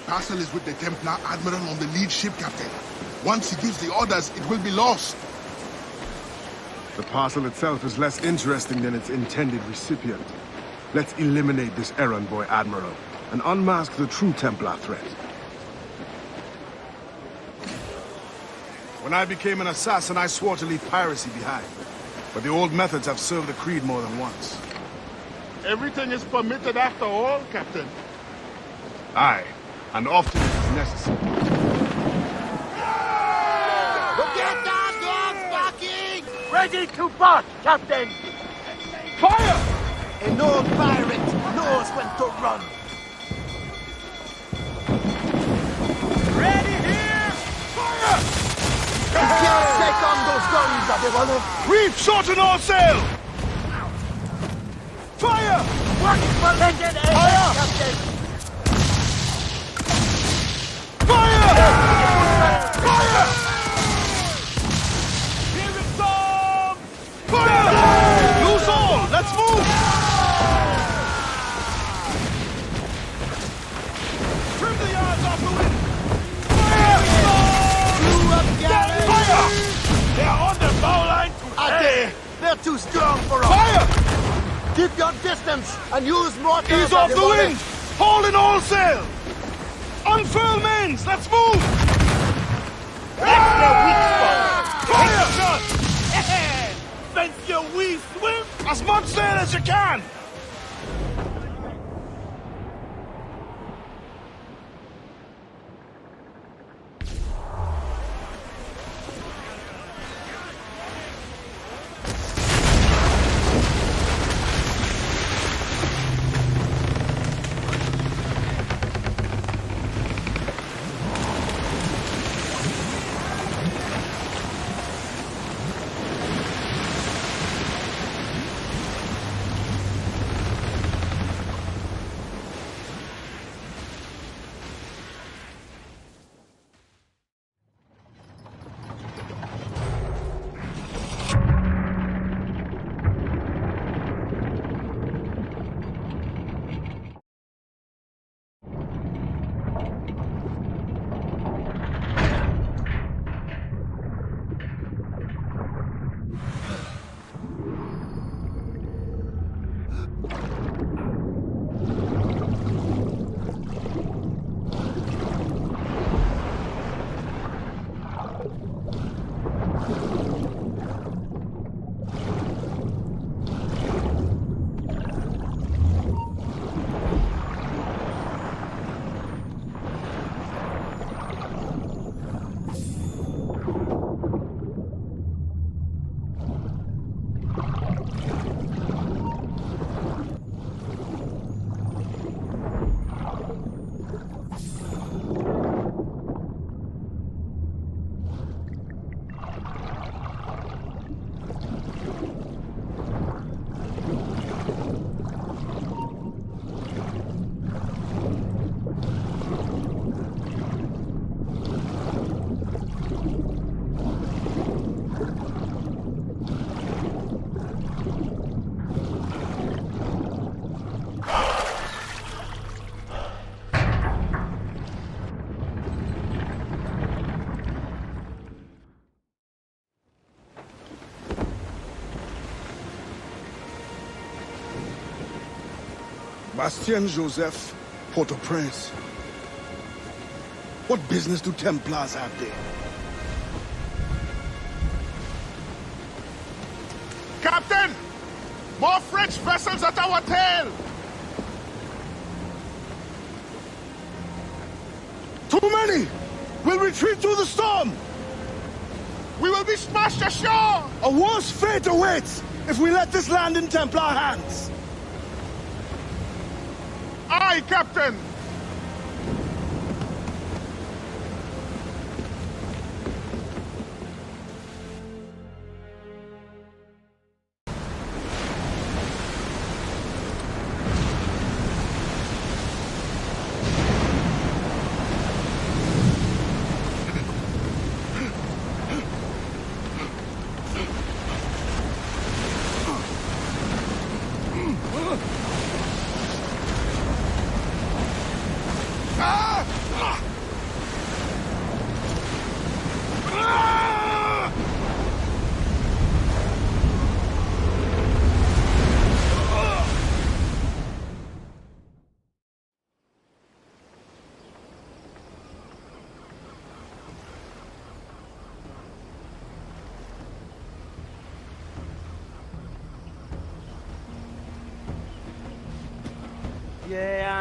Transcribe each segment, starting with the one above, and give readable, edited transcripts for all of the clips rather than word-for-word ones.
parcel is with the Templar Admiral on the lead ship, Captain. Once he gives the orders, it will be lost. The parcel itself is less interesting than its intended recipient. Let's eliminate this errand boy, Admiral, and unmask the true Templar threat. When I became an assassin, I swore to leave piracy behind. But the old methods have served the creed more than once. Everything is permitted after all, Captain. Aye, and often it is necessary. Get down, dogs barking! Ready to bark, Captain! Fire! An old pirate knows when to run. Ready here! Fire! You can't take on those guns, Adewale. Reef shorten all sail! Fire! What splendid aim, Captain! Fire! Fire! Here it comes! Fire! Loose all! Let's move! Trim the yards off the wind! Fire! Blew up, Gary! Fire! They're on the bowline to Ade, they're too strong for us! Fire! Keep your distance and use mortars. Ease off the Adewale. wind! Haul in all sail! Unfurl mains! Let's move! That's their weak spot. Fire! Shot! Fence your wee swim! As much sail as you can! Bastien Joseph, Port-au-Prince. What business do Templars have there? Captain! More French vessels at our tail! Too many! We'll retreat through the storm! We will be smashed ashore! A worse fate awaits if we let this land in Templar hands! Aye, Captain!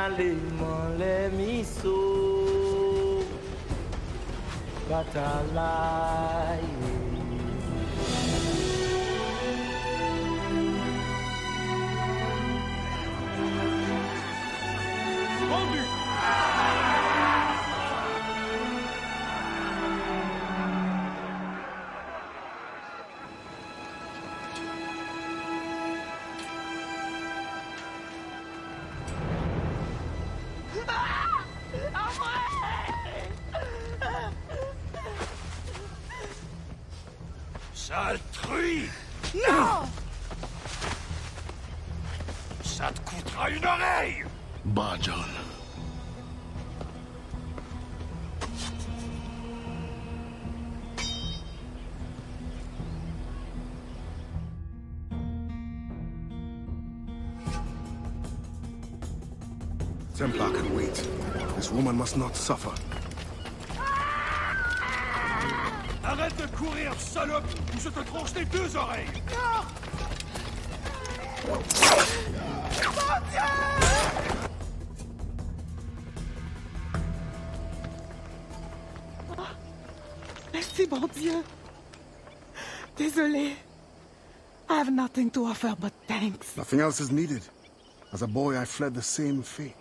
Finalement, les miso Katalai. Sale truie! Non! Ça te coûtera une oreille! Bah, John. Templar can wait. This woman must not suffer. Arrête de courir, salope, ou je te tranche les deux oreilles! Merci, bon Dieu. Désolé. I have nothing to offer but thanks. Nothing else is needed. As a boy, I fled the same fate.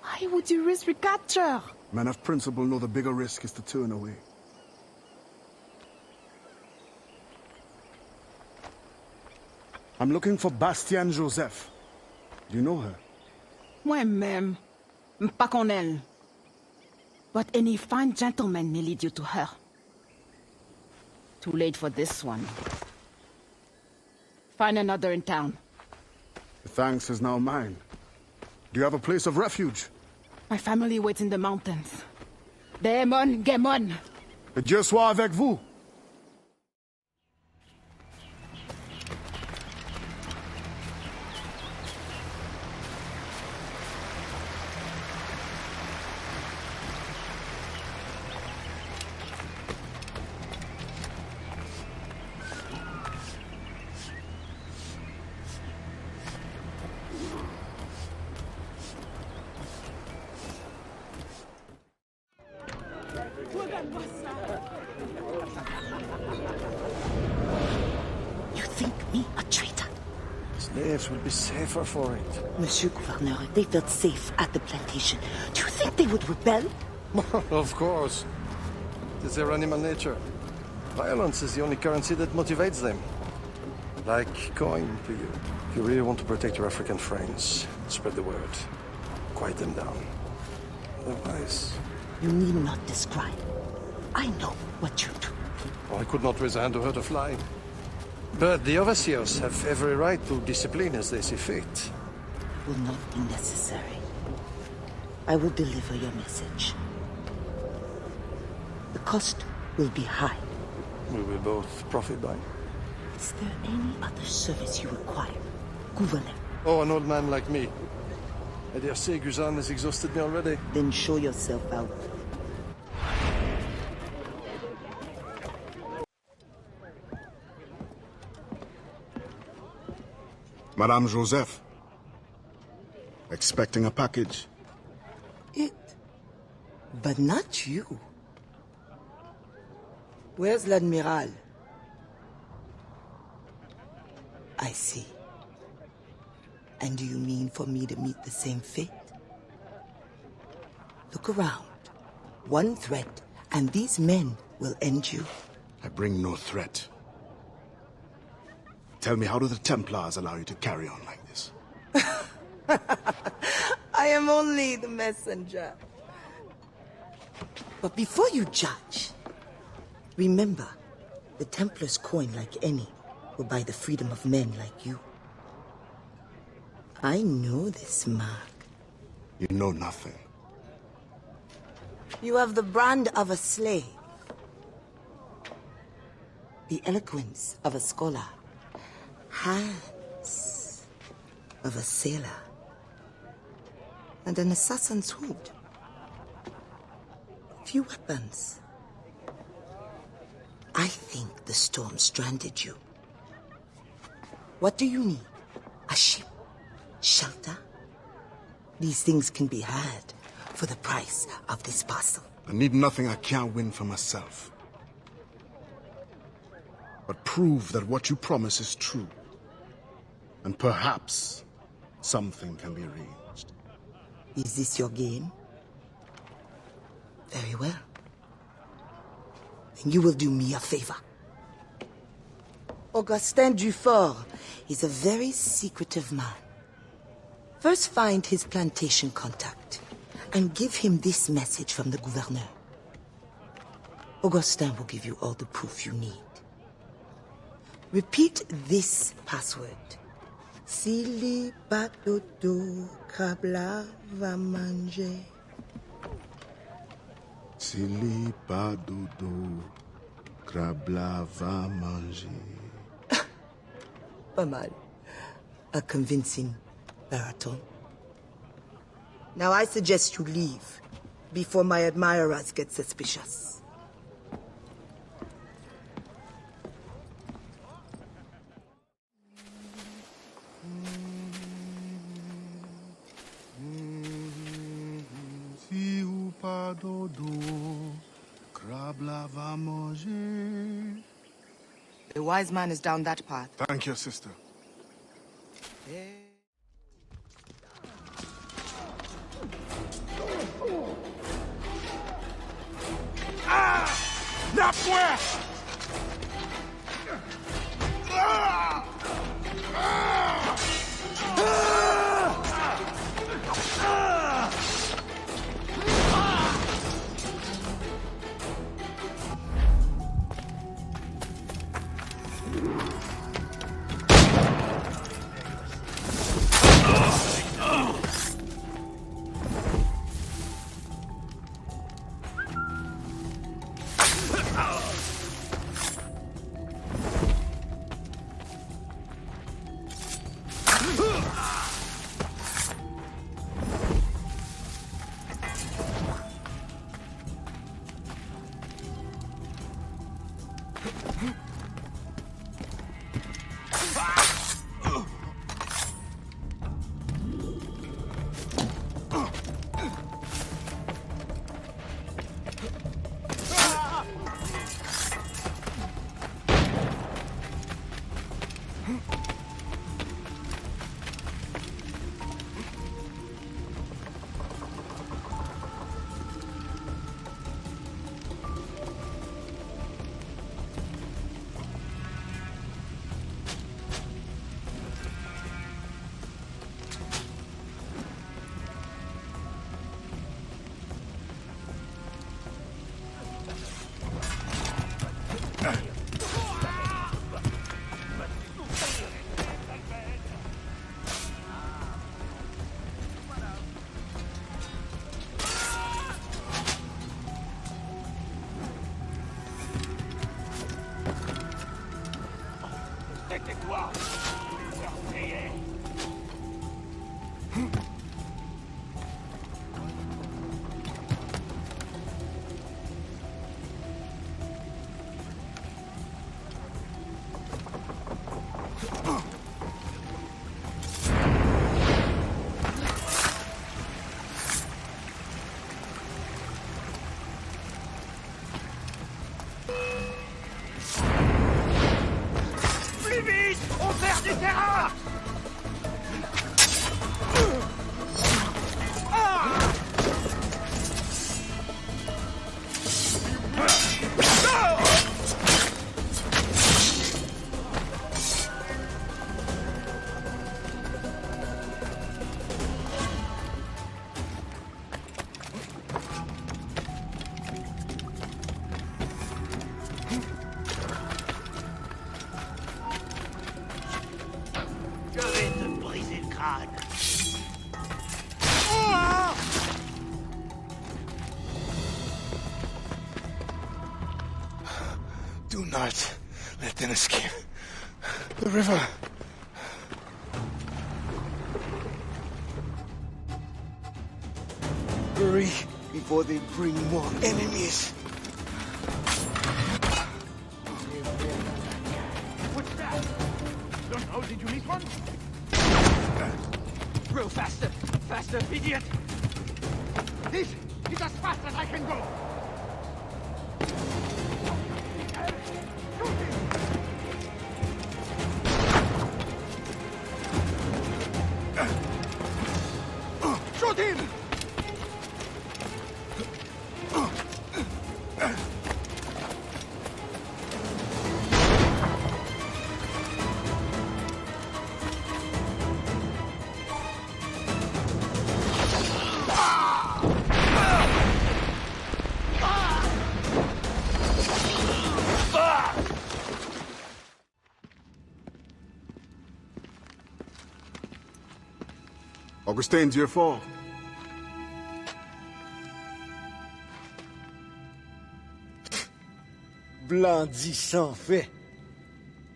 Why would you risk recapture? Men of principle know the bigger risk is to turn away. I'm looking for Bastian Joseph. Do you know her? Moi-même, pas qu'on elle. But any fine gentleman may lead you to her. Too late for this one. Find another in town. The thanks is now mine. Do you have a place of refuge? My family waits in the mountains. Demon, Gemon. Que Dieu soit avec vous. You think me a traitor? Slaves will be safer for it. Monsieur Gouverneur, they felt safe at the plantation. Do you think they would rebel? Of course. It is their animal nature. Violence is the only currency that motivates them. Like coin to you. If you really want to protect your African friends, spread the word. Quiet them down. Otherwise... You need not describe. I know what you do. Well, I could not raise a hand to hurt a fly. But the overseers have every right to discipline as they see fit. Will not be necessary. I will deliver your message. The cost will be high. We will both profit by. Is there any other service you require, Gouverneur? Oh, an old man like me. I dare say Guzan has exhausted me already. Then show yourself out. Madame Joseph. Expecting a package. It. But not you. Where's l'Admiral? I see. And do you mean for me to meet the same fate? Look around. One threat, and these men will end you. I bring no threat. Tell me, how do the Templars allow you to carry on like this? I am only the messenger. But before you judge, remember, the Templars' coin, like any, will buy the freedom of men like you. I know this mark. You know nothing. You have the brand of a slave, the eloquence of a scholar, hands of a sailor, and an assassin's hood. Few weapons. I think the storm stranded you. What do you need? A ship? Shelter? These things can be had for the price of this parcel. I need nothing I can't win for myself. But prove that what you promise is true. And perhaps something can be arranged. Is this your game? Very well. Then you will do me a favor. Augustin Dufort is a very secretive man. First find his plantation contact and give him this message from the gouverneur. Augustin will give you all the proof you need. Repeat this password. Sili patoto krabla va manger. Sili pas dodo, krabla va manger. Pas mal. A convincing baritone. Now I suggest you leave before my admirers get suspicious. Si ou pas dodo, krabla va manger. The wise man is down that path. Thank you, sister. La poire! Do not let them escape. The river. Hurry before they bring more enemies. What's that? Don't know, did you miss one? Row faster! Faster, idiot! This is as fast as I can go! Shoot him! Augustin, it's your fault. Blanc dit sans fait.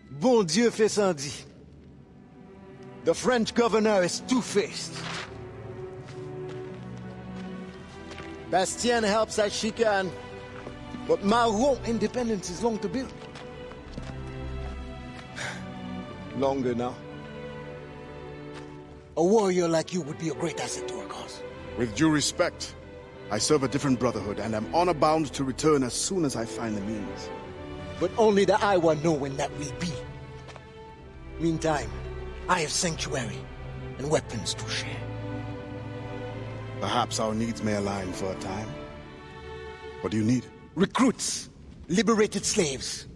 Bon Dieu fait sans dit. The French governor is two-faced. Bastien helps as she can, but Maroon independence is long to build. Longer now. A warrior like you would be a great asset to our cause. With due respect, I serve a different brotherhood, and am honor-bound to return as soon as I find the means. But only the Iowa know when that will be. Meantime, I have sanctuary and weapons to share. Perhaps our needs may align for a time. What do you need? Recruits, liberated slaves.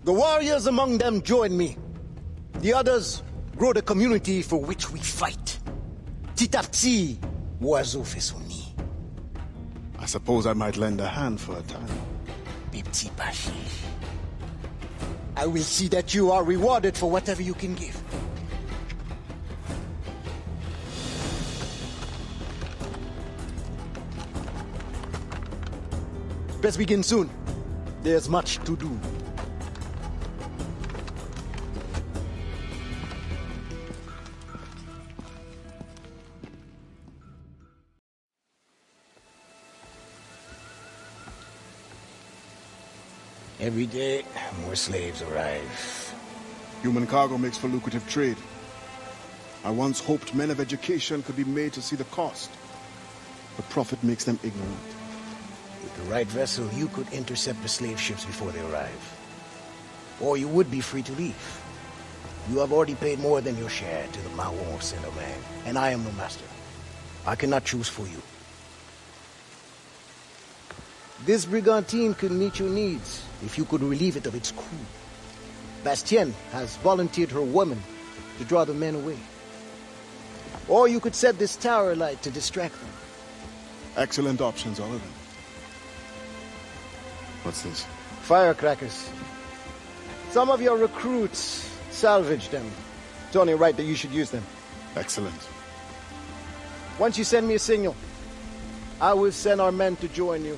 The warriors among them join me. The others grow the community for which we fight. Petit à petit, oiseau fait son nid. I suppose I might lend a hand for a time. Petit Pachi. I will see that you are rewarded for whatever you can give. Best begin soon. There's much to do. Every day, more slaves arrive. Human cargo makes for lucrative trade. I once hoped men of education could be made to see the cost. But profit makes them ignorant. With the right vessel, you could intercept the slave ships before they arrive. Or you would be free to leave. You have already paid more than your share to the Mahon Saint-Domingue, and I am the master. I cannot choose for you. This brigantine could meet your needs if you could relieve it of its crew. Bastien has volunteered her woman to draw the men away. Or you could set this tower light to distract them. Excellent options, all of them. What's this? Firecrackers. Some of your recruits salvaged them. It's only right that you should use them. Excellent. Once you send me a signal, I will send our men to join you.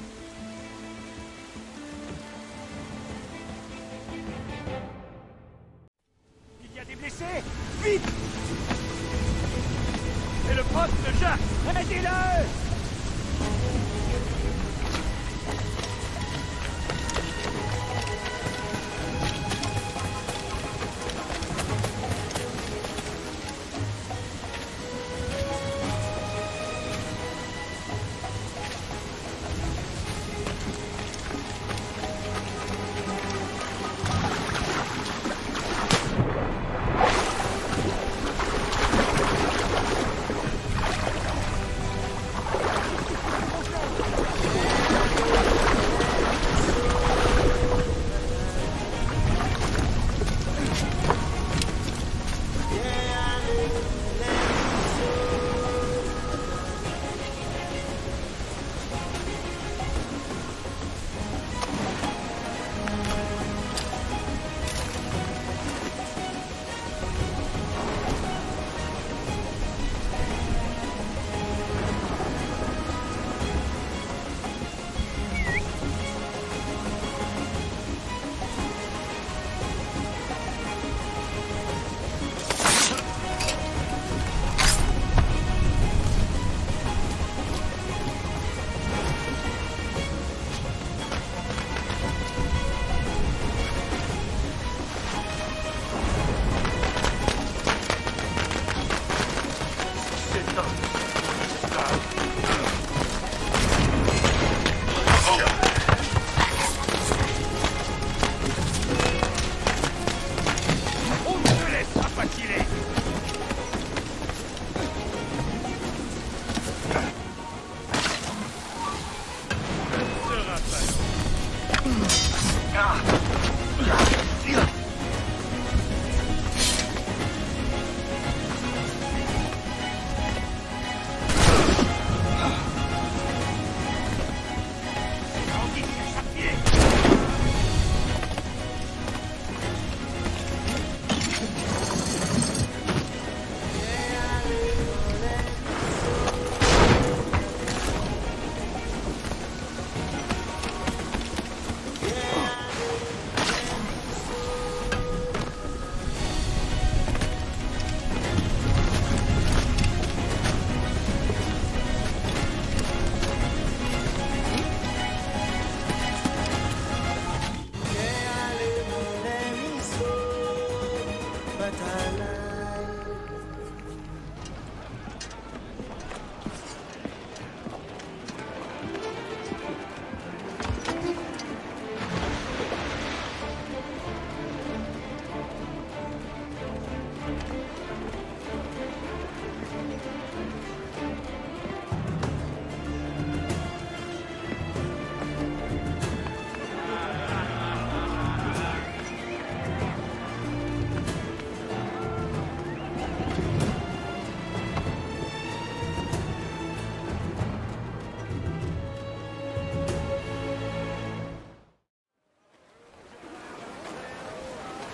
Il y a des blessés! Vite! C'est le poste de Jacques! Aidez-le!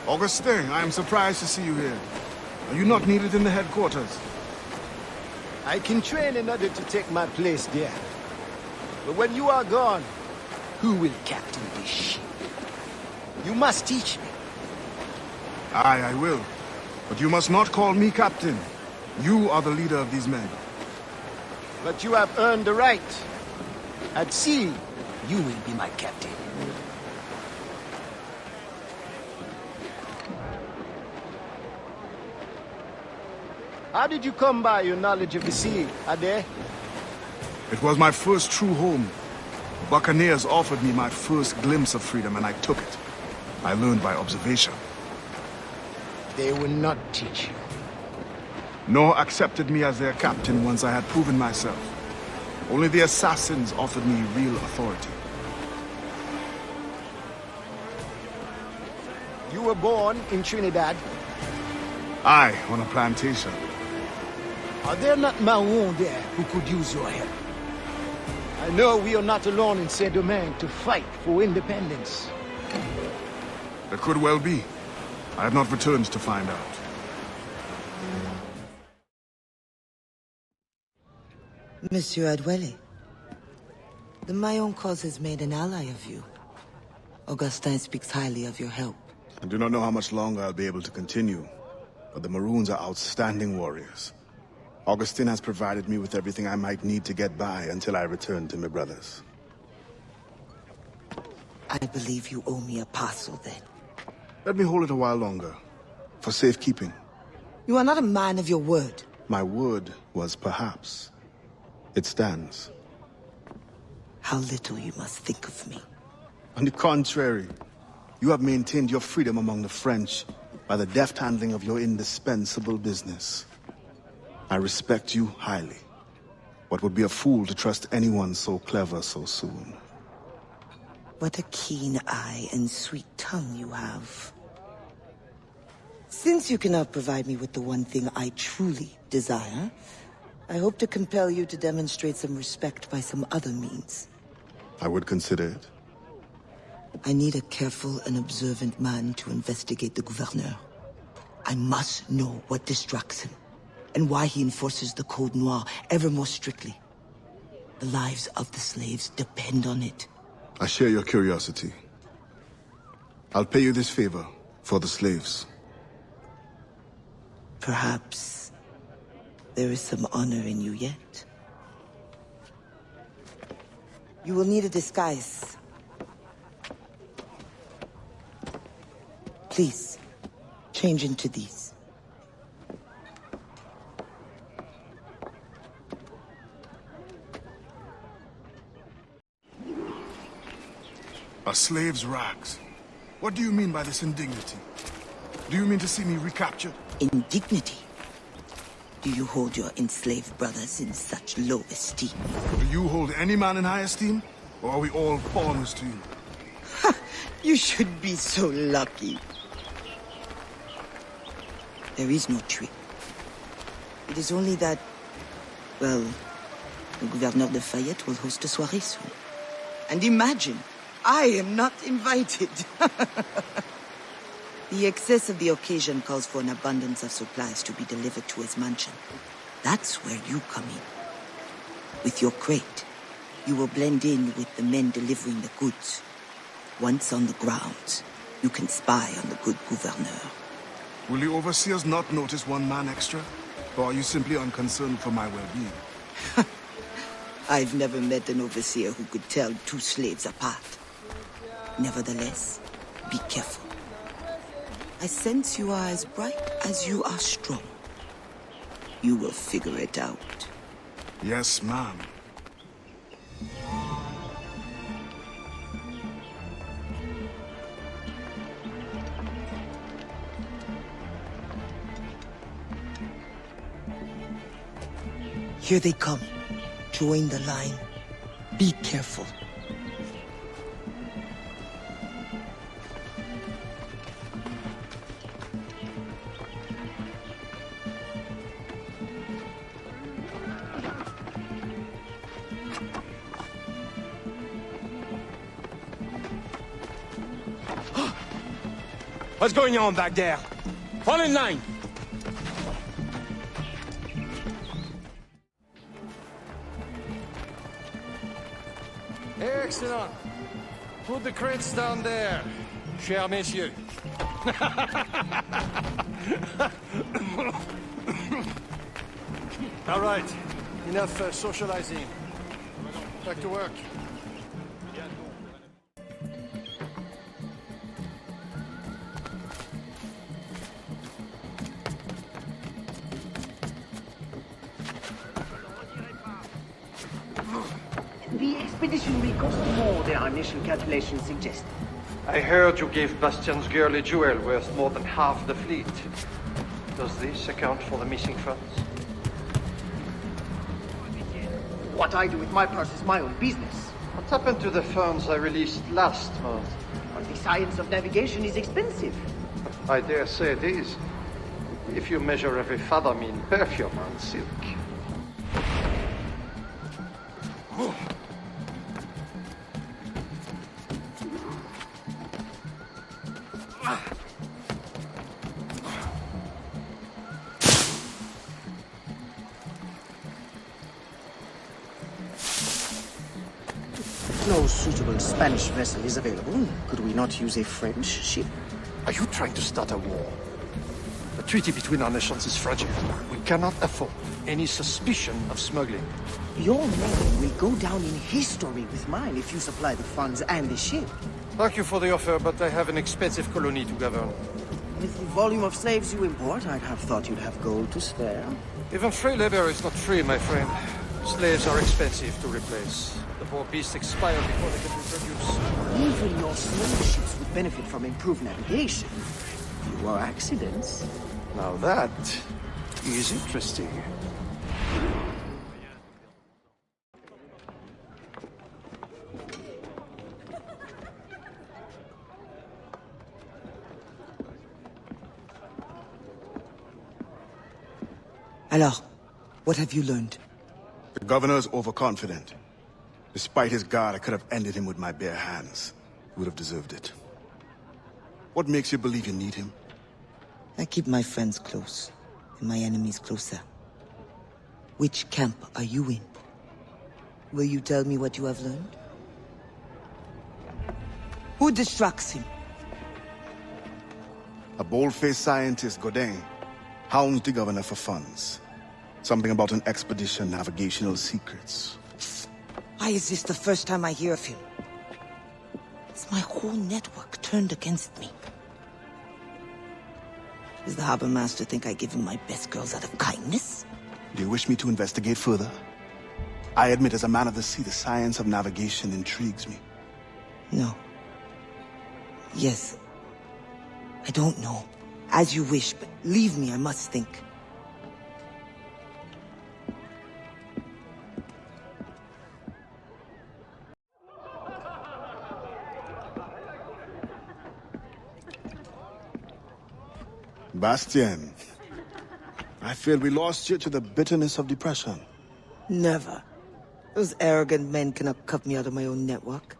Augustin, I am surprised to see you here. Are you not needed in the headquarters? I can train in order to take my place there. But when you are gone, who will captain this ship? You must teach me. Aye, I will. But you must not call me captain. You are the leader of these men. But you have earned the right. At sea, you will be my captain. How did you come by your knowledge of the sea, Ade? It was my first true home. Buccaneers offered me my first glimpse of freedom, and I took it. I learned by observation. They will not teach you. Nor accepted me as their captain once I had proven myself. Only the assassins offered me real authority. You were born in Trinidad. Aye, on a plantation. Are there not Maroons there who could use your help? I know we are not alone in Saint-Domingue to fight for independence. There could well be. I have not returned to find out. Monsieur Adewale, the Mayon cause has made an ally of you. Augustin speaks highly of your help. I do not know how much longer I'll be able to continue, but the Maroons are outstanding warriors. Augustin has provided me with everything I might need to get by until I return to my brothers. I believe you owe me a parcel then. Let me hold it a while longer, for safekeeping. You are not a man of your word. My word was perhaps. It stands. How little you must think of me. On the contrary, you have maintained your freedom among the French by the deft handling of your indispensable business. I respect you highly, but would be a fool to trust anyone so clever so soon. What a keen eye and sweet tongue you have. Since you cannot provide me with the one thing I truly desire, I hope to compel you to demonstrate some respect by some other means. I would consider it. I need a careful and observant man to investigate the gouverneur. I must know what distracts him, and why he enforces the Code Noir ever more strictly. The lives of the slaves depend on it. I share your curiosity. I'll pay you this favor for the slaves. Perhaps there is some honor in you yet. You will need a disguise. Please, change into these. A slave's rags. What do you mean by this indignity? Do you mean to see me recaptured? Indignity? Do you hold your enslaved brothers in such low esteem? Do you hold any man in high esteem? Or are we all pawns to you? You should be so lucky. There is no trick. It is only that, well, the Gouverneur de Fayette will host a soirée soon. And imagine, I am not invited. The excess of the occasion calls for an abundance of supplies to be delivered to his mansion. That's where you come in. With your crate, you will blend in with the men delivering the goods. Once on the grounds, you can spy on the good gouverneur. Will the overseers not notice one man extra? Or are you simply unconcerned for my well-being? I've never met an overseer who could tell two slaves apart. Nevertheless, be careful. I sense you are as bright as you are strong. You will figure it out. Yes, ma'am. Here they come. Join the line. Be careful. What's going on back there? Fall in line! Excellent. Put the crates down there, cher messieurs. All right, enough socializing. Back to work. The expedition will cost more than our initial calculations suggested. I heard you gave Bastian's girl a jewel worth more than half the fleet. Does this account for the missing funds? What I do with my purse is my own business. What happened to the funds I released last month? But the science of navigation is expensive. I dare say it is. If you measure every fathom in perfume and silk. No suitable Spanish vessel is available. Could we not use a French ship? Are you trying to start a war? The treaty between our nations is fragile. We cannot afford any suspicion of smuggling. Your name will go down in history with mine if you supply the funds and the ship. Thank you for the offer, but I have an expensive colony to govern. With the volume of slaves you import, I'd have thought you'd have gold to spare. Even free labor is not free, my friend. Slaves are expensive to replace. The poor beasts expire before they can reproduce. Even your slave ships would benefit from improved navigation. Fewer accidents. Now that is interesting. Alors, what have you learned? The governor is overconfident. Despite his guard, I could have ended him with my bare hands. He would have deserved it. What makes you believe you need him? I keep my friends close, and my enemies closer. Which camp are you in? Will you tell me what you have learned? Who distracts him? A bold-faced scientist, Godin, hounds the governor for funds. Something about an expedition, navigational secrets. Why is this the first time I hear of him? Is my whole network turned against me? Does the harbor master think I give him my best girls out of kindness? Do you wish me to investigate further? I admit, as a man of the sea, the science of navigation intrigues me. No. Yes. I don't know. As you wish, but leave me, I must think. Bastien, I fear we lost you to the bitterness of depression. Never. Those arrogant men cannot cut me out of my own network.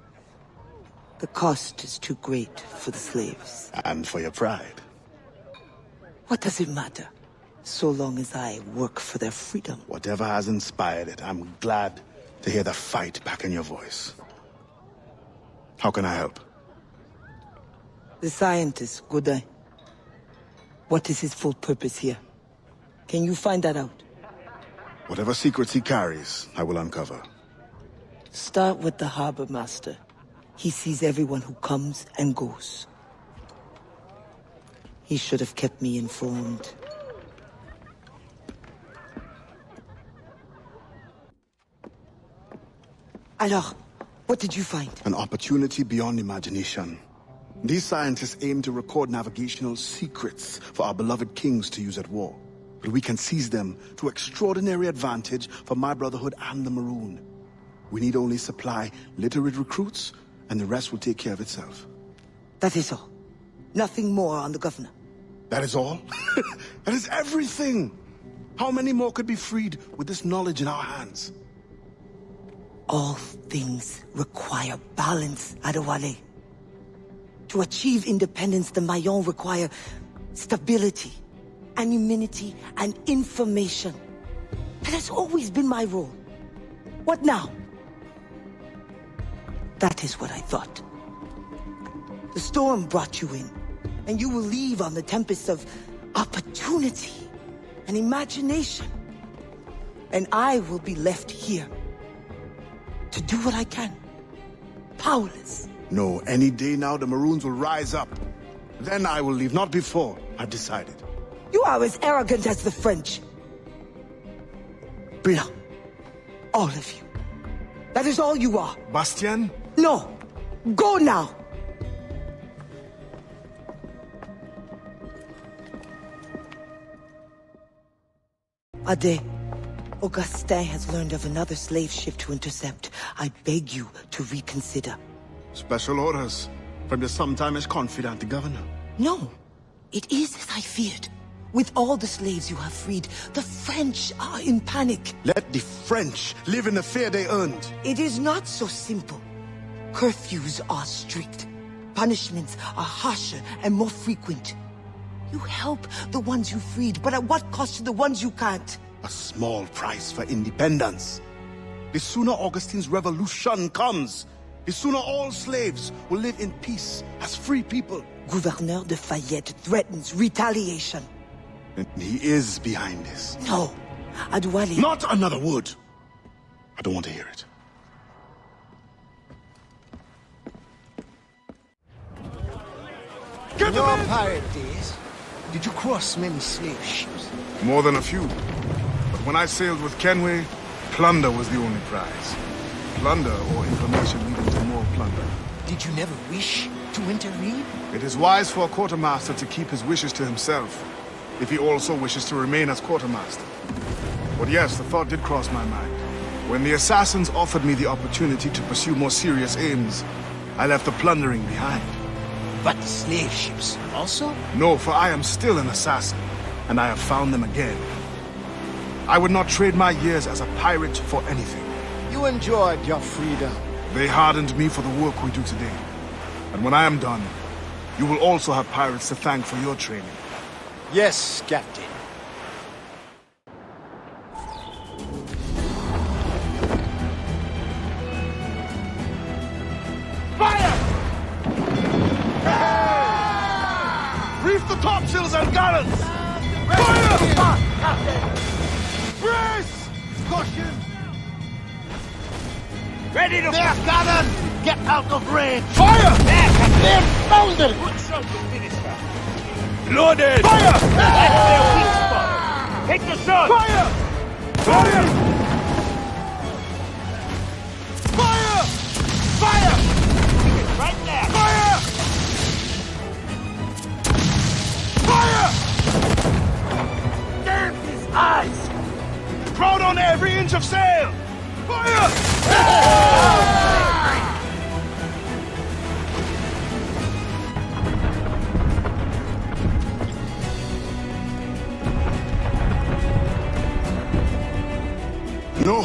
The cost is too great for the slaves. And for your pride. What does it matter? So long as I work for their freedom. Whatever has inspired it, I'm glad to hear the fight back in your voice. How can I help? The scientist, Godin. What is his full purpose here? Can you find that out? Whatever secrets he carries, I will uncover. Start with the harbor master. He sees everyone who comes and goes. He should have kept me informed. Alors, what did you find? An opportunity beyond imagination. These scientists aim to record navigational secrets for our beloved kings to use at war. But we can seize them to extraordinary advantage for my Brotherhood and the Maroon. We need only supply literate recruits, and the rest will take care of itself. That is all. Nothing more on the governor. That is all? That is everything! How many more could be freed with this knowledge in our hands? All things require balance, Adewale. To achieve independence, the Mayans require stability, anonymity, and information. That has always been my role. What now? That is what I thought. The storm brought you in, and you will leave on the tempest of opportunity and imagination. And I will be left here to do what I can. Powerless. No, any day now the Maroons will rise up. Then I will leave, not before. I've decided. You are as arrogant as the French. Blanc. All of you. That is all you are. Bastien? No. Go now. Ade, Augustin has learned of another slave ship to intercept. I beg you to reconsider. Special orders from your sometimes confidant, the governor. No, it is as I feared. With all the slaves you have freed, the French are in panic. Let the French live in the fear they earned. It is not so simple. Curfews are strict. Punishments are harsher and more frequent. You help the ones you freed, but at what cost to the ones you can't? A small price for independence. The sooner Augustine's revolution comes, the sooner all slaves will live in peace as free people. Gouverneur de Fayette threatens retaliation. And he is behind this. No, Adewale... Not another word. I don't want to hear it. In your pirate days, did you cross many slave ships? More than a few. But when I sailed with Kenway, plunder was the only prize. Plunder or information leading to more plunder. Did you never wish to intervene? It is wise for a quartermaster to keep his wishes to himself, if he also wishes to remain as quartermaster. But yes, the thought did cross my mind. When the assassins offered me the opportunity to pursue more serious aims, I left the plundering behind. But the slave ships also? No, for I am still an assassin, and I have found them again. I would not trade my years as a pirate for anything. You enjoyed your freedom. They hardened me for the work we do today. And when I am done, you will also have pirates to thank for your training. Yes, Captain. Fire! Reef the topsails and gallants! Fire! Brace! Caution! Ready to... There, cannon! Get out of range! Fire! There, Captain! Found it! Good shot to finish her. Loaded! Fire! That's their weak spot! Take the shot! Fire! Fire! Fire! Fire! Right there! Fire! Fire! Damn his eyes! Crowd on every inch of sail! Fire! No!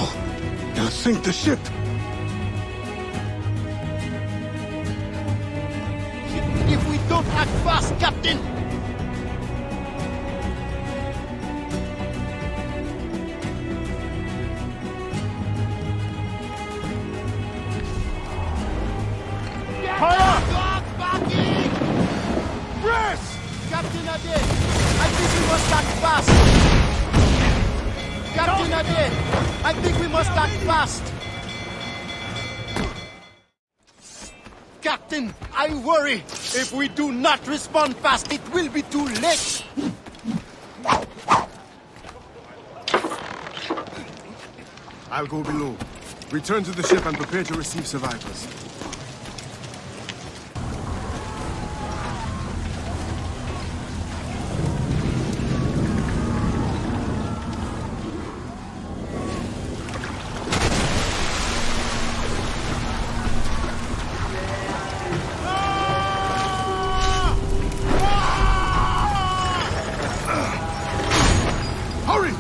They'll sink the ship! If we don't act fast, Captain! Fire! Dogs backing! Brace! Captain Ade, I think we must act fast! Captain Ade, I think we must act fast! Captain, I worry. If we do not respond fast, it will be too late. I'll go below. Return to the ship and prepare to receive survivors. Hurry!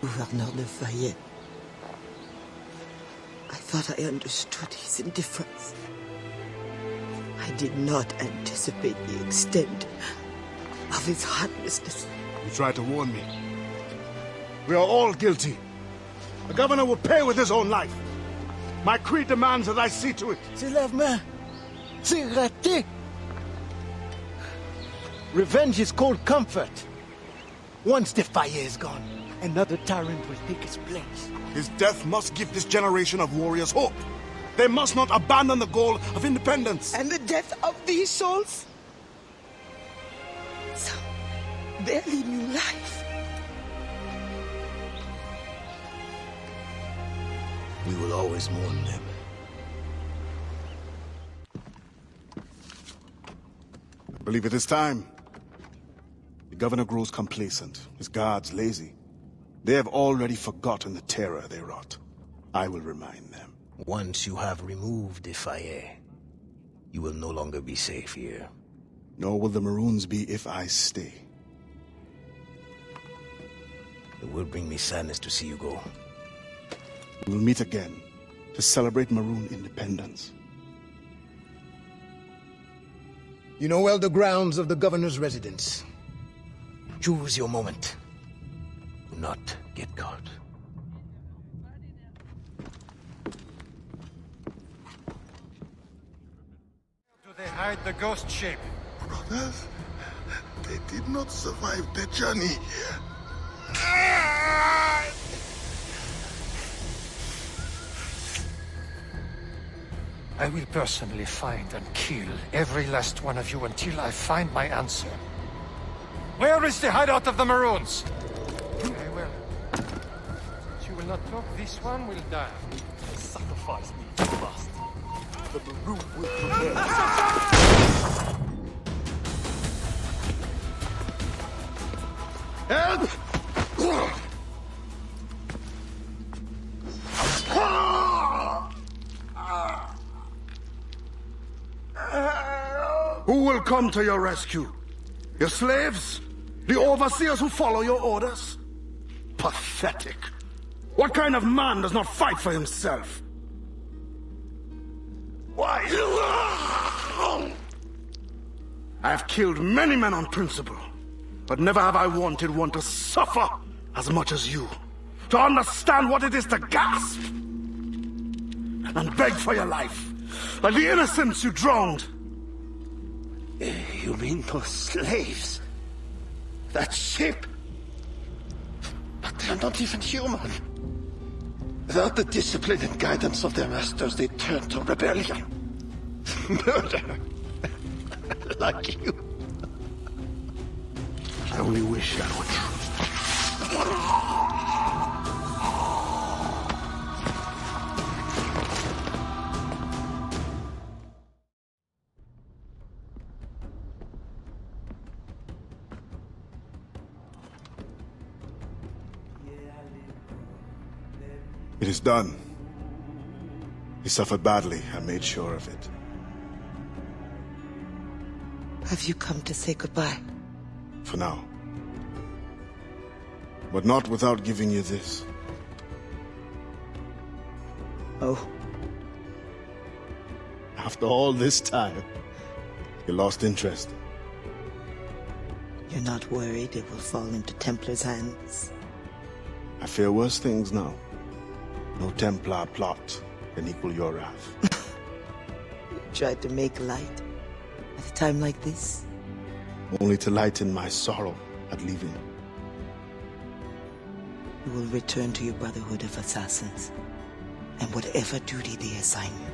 Gouverneur de Fayette. I thought I understood his indifference. I did not anticipate the extent of his heartlessness. You tried to warn me. We are all guilty. The governor will pay with his own life. My creed demands that I see to it. C'est l'avement. C'est raté. Revenge is cold comfort. Once the fire is gone, another tyrant will take his place. His death must give this generation of warriors hope. They must not abandon the goal of independence. And the death of these souls? Some barely new life. We will always mourn them. I believe it is time. The governor grows complacent, his guards lazy. They have already forgotten the terror they wrought. I will remind them. Once you have removed the fire, you will no longer be safe here. Nor will the Maroons be if I stay. It will bring me sadness to see you go. We will meet again to celebrate Maroon independence. You know well the grounds of the governor's residence. Choose your moment. Do not get caught. Do they hide the ghost ship? Brothers, they did not survive the journey. I will personally find and kill every last one of you until I find my answer. Where is the hideout of the Maroons? Very well. Since you will not talk, this one will die. Sacrifice me if you must. The Maroon will prevail. Help! Who will come to your rescue? Your slaves? The overseers who follow your orders? Pathetic. What kind of man does not fight for himself? Why? I have killed many men on principle, but never have I wanted one to suffer as much as you. To understand what it is to gasp and beg for your life, like the innocents you drowned. You mean those slaves? That ship? But they're not even human. Without the discipline and guidance of their masters, they turn to rebellion. Murder. Like you. I only wish that were true. It is done. He suffered badly. I made sure of it. Have you come to say goodbye? For now. But not without giving you this. Oh. After all this time, you lost interest. You're not worried it will fall into Templar's hands? I fear worse things now. No Templar plot can equal your wrath. You tried to make light at a time like this? Only to lighten my sorrow at leaving. You will return to your Brotherhood of Assassins, and whatever duty they assign you.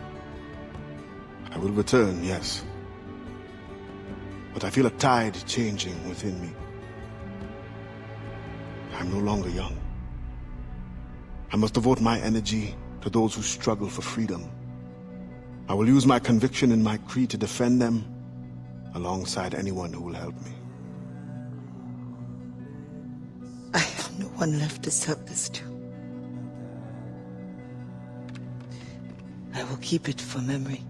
I will return, yes. But I feel a tide changing within me. I'm no longer young. I must devote my energy to those who struggle for freedom. I will use my conviction in my creed to defend them alongside anyone who will help me. I have no one left to serve this to. I will keep it for memory.